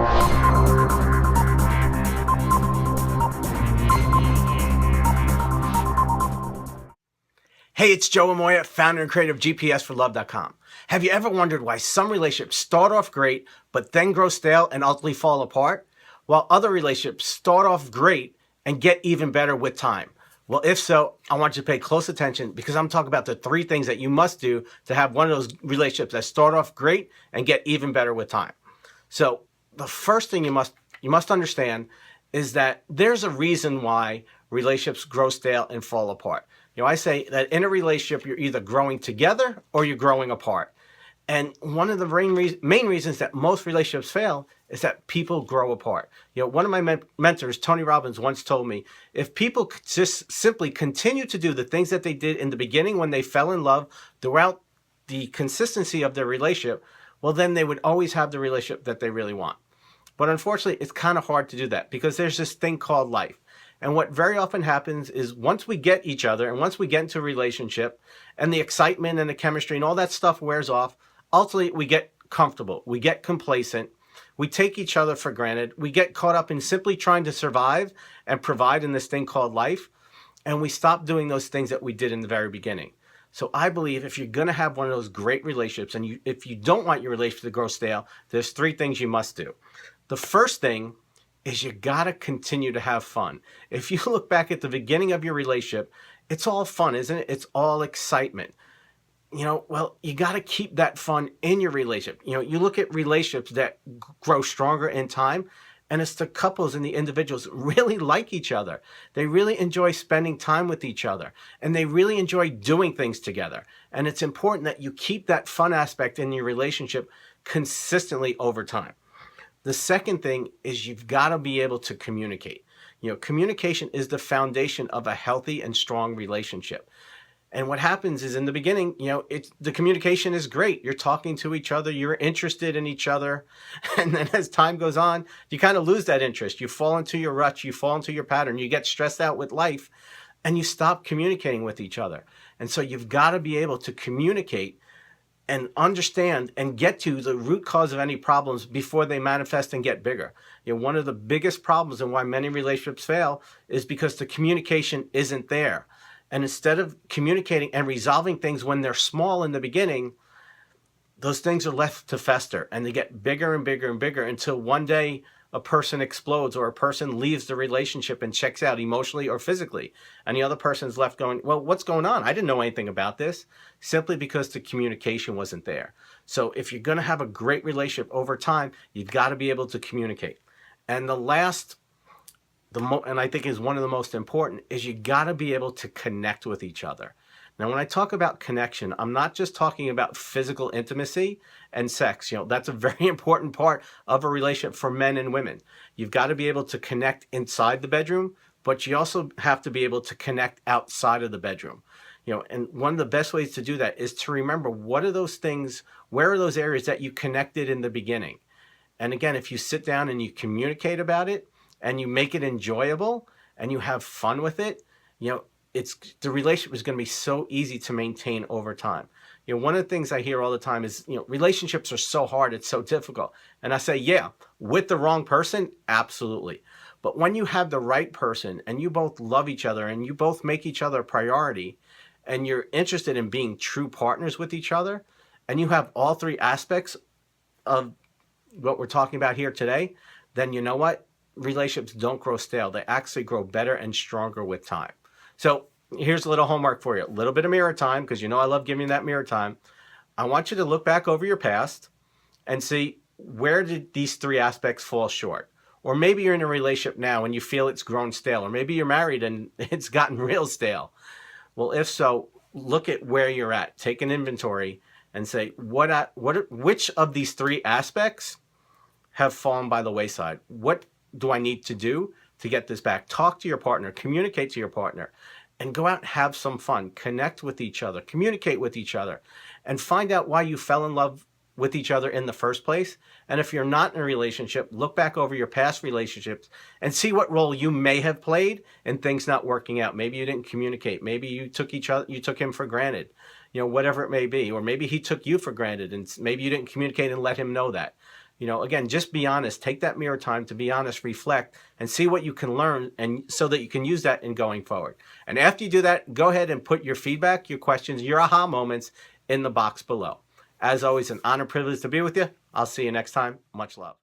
Hey, it's Joe Amoia, founder and creator of GPSforlove.com. Have you ever wondered why some relationships start off great, but then grow stale and ultimately fall apart, while other relationships start off great and get even better with time? Well, if so, I want you to pay close attention because I'm talking about the 3 things that you must do to have one of those relationships that start off great and get even better with time. So the first thing you must understand is that there's a reason why relationships grow stale and fall apart. I say that in a relationship, you're either growing together or you're growing apart. And one of the main reasons that most relationships fail is that people grow apart. One of my mentors, Tony Robbins, once told me, if people just simply continue to do the things that they did in the beginning when they fell in love throughout the consistency of their relationship, well, then they would always have the relationship that they really want. But unfortunately, it's kind of hard to do that because there's this thing called life. And what very often happens is once we get each other and once we get into a relationship and the excitement and the chemistry and all that stuff wears off, ultimately we get comfortable, we get complacent, we take each other for granted, we get caught up in simply trying to survive and provide in this thing called life, and we stop doing those things that we did in the very beginning. So I believe if you're going to have one of those great relationships and if you don't want your relationship to grow stale, there's 3 things you must do. The first thing is you gotta continue to have fun. If you look back at the beginning of your relationship, it's all fun, isn't it? It's all excitement. Well, you gotta keep that fun in your relationship. You look at relationships that grow stronger in time, and it's the couples and the individuals really like each other. They really enjoy spending time with each other, and they really enjoy doing things together. And it's important that you keep that fun aspect in your relationship consistently over time. The second thing is you've got to be able to communicate. Communication is the foundation of a healthy and strong relationship. And what happens is in the beginning, the communication is great. You're talking to each other, you're interested in each other. And then as time goes on, you kind of lose that interest. You fall into your rut, you fall into your pattern, you get stressed out with life, and you stop communicating with each other. And so you've got to be able to communicate and understand and get to the root cause of any problems before they manifest and get bigger. One of the biggest problems and why many relationships fail is because the communication isn't there. And instead of communicating and resolving things when they're small in the beginning, those things are left to fester and they get bigger and bigger and bigger until one day a person explodes or a person leaves the relationship and checks out emotionally or physically. And the other person's left going, well, what's going on? I didn't know anything about this, simply because the communication wasn't there. So if you're going to have a great relationship over time, you've got to be able to communicate. And the last, and I think is one of the most important, is you got to be able to connect with each other. Now, when I talk about connection, I'm not just talking about physical intimacy and sex. That's a very important part of a relationship for men and women. You've got to be able to connect inside the bedroom, but you also have to be able to connect outside of the bedroom. And one of the best ways to do that is to remember what are those things, where are those areas that you connected in the beginning? And again, if you sit down and you communicate about it and you make it enjoyable and you have fun with it, the relationship is going to be so easy to maintain over time. One of the things I hear all the time is, relationships are so hard, it's so difficult. And I say, yeah, with the wrong person, absolutely. But when you have the right person and you both love each other and you both make each other a priority and you're interested in being true partners with each other and you have all 3 aspects of what we're talking about here today, then you know what? Relationships don't grow stale. They actually grow better and stronger with time. So here's a little homework for you, a little bit of mirror time, because I love giving you that mirror time. I want you to look back over your past and see, where did these 3 aspects fall short? Or maybe you're in a relationship now and you feel it's grown stale, or maybe you're married and it's gotten real stale. Well, if so, look at where you're at, take an inventory and say, which of these 3 aspects have fallen by the wayside? What do I need to do to get this back? Talk to your partner, communicate to your partner, and go out and have some fun. Connect with each other, communicate with each other, and find out why you fell in love with each other in the first place. And if you're not in a relationship, look back over your past relationships and see what role you may have played in things not working out. Maybe you didn't communicate. Maybe you took him for granted, whatever it may be. Or maybe he took you for granted and maybe you didn't communicate and let him know that. Again, just be honest. Take that mirror time to be honest, reflect, and see what you can learn, and so that you can use that in going forward. And after you do that, go ahead and put your feedback, your questions, your aha moments in the box below. As always, an honor, privilege to be with you. I'll see you next time. Much love.